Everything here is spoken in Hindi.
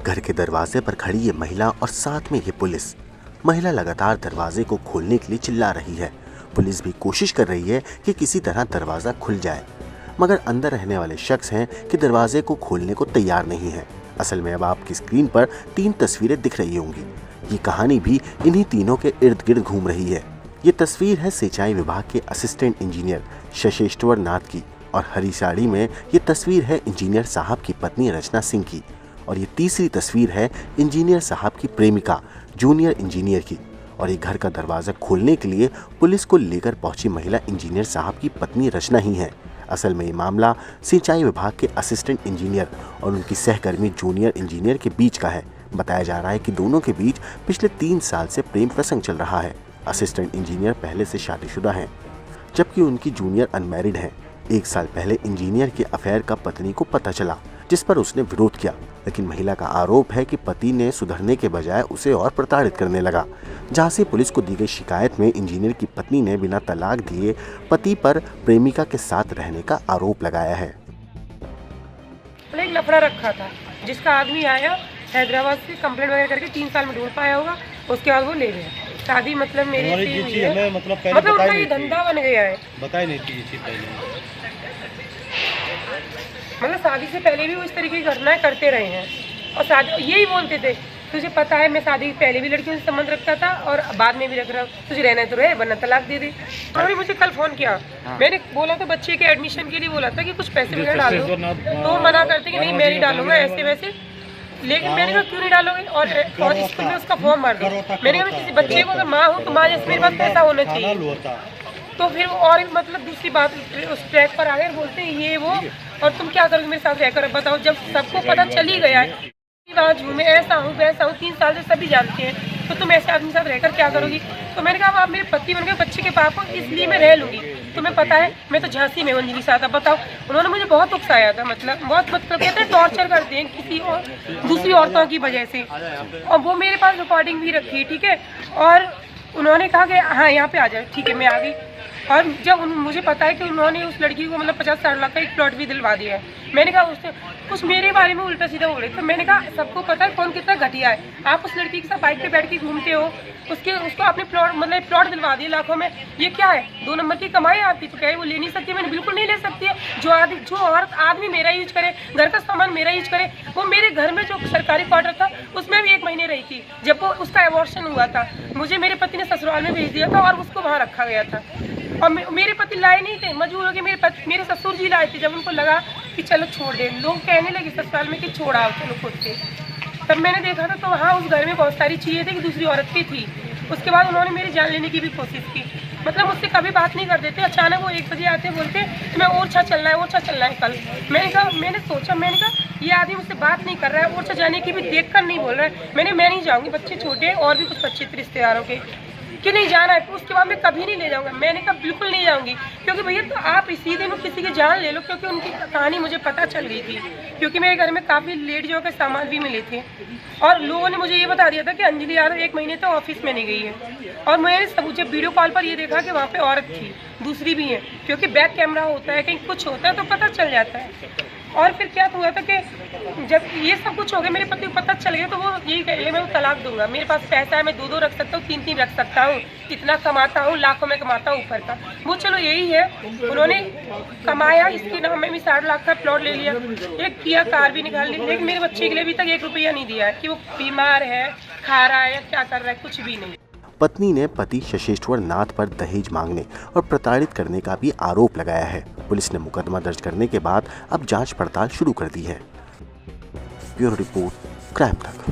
घर के दरवाजे पर खड़ी ये महिला और साथ में ये पुलिस। महिला लगातार दरवाजे को खोलने के लिए चिल्ला रही है। पुलिस भी कोशिश कर रही है कि किसी तरह दरवाजा खुल जाए, मगर अंदर रहने वाले शख्स हैं कि दरवाजे को खोलने को तैयार नहीं है। असल में अब आपकी स्क्रीन पर 3 तस्वीरें दिख रही होंगी। ये कहानी भी इन्हीं तीनों के इर्द गिर्द घूम रही है। ये तस्वीर है सिंचाई विभाग के असिस्टेंट इंजीनियर शशेश्वर नाथ की, और हरी साड़ी में ये तस्वीर है इंजीनियर साहब की पत्नी रचना सिंह की, और ये तीसरी तस्वीर है इंजीनियर साहब की प्रेमिका जूनियर इंजीनियर की। और ये घर का दरवाजा खोलने के लिए पुलिस को लेकर पहुंची महिला इंजीनियर साहब की पत्नी रचना ही है। असल में ये मामला सिंचाई विभाग के असिस्टेंट इंजीनियर और उनकी सहकर्मी जूनियर इंजीनियर के बीच का है। बताया जा रहा है कि दोनों के बीच पिछले 3 साल से प्रेम प्रसंग चल रहा है। असिस्टेंट इंजीनियर पहले से शादीशुदा हैं, जबकि उनकी जूनियर अनमैरिड हैं। 1 साल पहले इंजीनियर के अफेयर का पत्नी को पता चला, जिस पर उसने विरोध किया, लेकिन महिला का आरोप है कि पति ने सुधरने के बजाय उसे और प्रताड़ित करने लगा। जहां से पुलिस को दी गई शिकायत में इंजीनियर की पत्नी ने बिना तलाक दिए पति पर प्रेमिका के साथ रहने का आरोप लगाया है। एक लफड़ा रखा था, जिसका आदमी आया हैदराबाद से कंप्लेंट वगैरह करके 3 साल में ढूंढ पाया होगा, उसके बाद वो ले गया। शादी मतलब मेरी है, मतलब उनका ये धंधा बन गया है। बताई नहीं थी ये चीज पहले, मतलब शादी से पहले भी वो इस तरीके की घटनाएं करते रहे हैं। और शादी यही बोलते थे, तुझे पता है मैं शादी पहले भी लड़कियों से संबंध रखता था और बाद में भी रख रहा हूँ, तुझे रहना है तो रहे, वरना तलाक दे दे। उन्होंने मुझे कल फोन किया, मैंने बोला था बच्चे के एडमिशन के लिए बोला था कि कुछ पैसे वगैरह डालो, तो मना करते कि नहीं मैं नहीं डालूंगा ऐसे वैसे। लेकिन मैंने कहा क्यों नहीं डालोगे, और स्कूल में उसका फॉर्म भर दो। मैंने कहा किसी बच्चे को अगर माँ हूँ तो माँ जैसे मेरे पास पैसा होना चाहिए। तो फिर और मतलब दूसरी बात उस ट्रैक पर आ गए, बोलते हैं ये वो, और तुम क्या करोगे मेरे साथ रहकर बताओ। जब सबको पता चल ही गया है मैं ऐसा हूँ वैसा हूँ, 3 साल से सभी जानते हैं, तो तुम ऐसे आदमी के साथ रहकर क्या करोगी। तो मैंने कहा आप मेरे पति बन गए, बच्चे के पापा, इसलिए मैं रह लूँगी। तुम्हें पता है मैं तो झांसी में अंजलि साहब, अब बताओ। उन्होंने मुझे बहुत उकसाया था, मतलब बहुत, मतलब कहते हैं टॉर्चर करते हैं किसी और दूसरी औरतों की वजह से। और वो मेरे पास रिकॉर्डिंग भी रखी, ठीक है। और उन्होंने कहा कि हाँ यहाँ पे आ जाए, ठीक है मैं आ गई। और जब मुझे पता है कि उन्होंने उस लड़की को मतलब 50-60 लाख का एक प्लॉट भी दिलवा दिया है, मैंने कहा उसने कुछ मेरे बारे में उल्टा सीधा बोले। तो मैंने कहा सबको पता है कौन कितना घटिया है। आप उस लड़की के साथ बाइक पे बैठ के घूमते हो, उसको आपने प्लॉट मतलब प्लॉट दिलवा दिए लाखों में, ये क्या है? 2 नंबर की कमाई आपकी, तो क्या है वो ले नहीं सकती? मैंने बिल्कुल नहीं ले सकती है। जो औरत आदमी मेरा यूज करे, घर का सामान मेरा यूज करे। वो मेरे घर में जो सरकारी क्वार्टर था उसमें भी 1 महीने रही थी, जब वो उसका एबॉर्शन हुआ था। मुझे मेरे पति ने ससुराल में भेज दिया था और उसको वहाँ रखा गया था। और मेरे पति लाए नहीं थे, मजबूर हो गए मेरे ससुर जी लाए थे। जब उनको लगा कि चलो छोड़ दे, लोग कहने लगे ससुराल में कि छोड़ा चलो खुद से। तब मैंने देखा था तो वहाँ उस घर में बहुत सारी चीज़ें थी कि दूसरी औरत की थी। उसके बाद उन्होंने मेरी जान लेने की भी कोशिश की, मतलब मुझसे कभी बात नहीं कर देते। अचानक वो 1 बजे आते बोलते मैं ओरछा चलना है कल। मैंने सोचा, मैंने कहा ये आदमी मुझसे बात नहीं कर रहा है, ओरछा जाने की भी देखकर नहीं बोल रहा है। मैं नहीं जाऊँगी, बच्चे छोटे और भी कुछ बच्चे रिश्तेदारों के कि नहीं जाना है। उसके बाद मैं कभी नहीं ले जाऊंगा। मैंने कहा बिल्कुल नहीं जाऊंगी, क्योंकि भैया तो आप इसी दिन किसी की जान ले लो, क्योंकि उनकी कहानी मुझे पता चल गई थी। क्योंकि मेरे घर में काफ़ी लेडीजों के सामान भी मिले थे, और लोगों ने मुझे ये बता दिया था कि अंजलि यार 1 महीने तो ऑफिस में नहीं गई है। और मैंने सब जब वीडियो कॉल पर ये देखा कि वहाँ पर औरत थी, दूसरी भी है, क्योंकि बैक कैमरा होता है, कहीं कुछ होता है तो पता चल जाता है। और फिर क्या हुआ था कि जब ये सब कुछ हो गया, मेरे पति को पता चल गया, तो वो यही कह मैं तलाक दूंगा। मेरे पास पैसा है, मैं 2 रख सकता हूँ, 3 रख सकता हूँ, इतना कमाता हूँ, लाखों में कमाता हूँ ऊपर का। वो चलो यही है, उन्होंने कमाया, इसके नाम में भी 60 लाख का प्लॉट ले लिया, एक किया कार भी निकाल ली। लेकिन मेरे बच्चे के लिए अभी तक 1 रुपया नहीं दिया है कि वो बीमार है, खा रहा है या क्या कर रहा है, कुछ भी नहीं। पत्नी ने पति शशेश्वर नाथ पर दहेज मांगने और प्रताड़ित करने का भी आरोप लगाया है। पुलिस ने मुकदमा दर्ज करने के बाद अब जांच पड़ताल शुरू कर दी है। ब्यूरो रिपोर्ट क्राइम तक।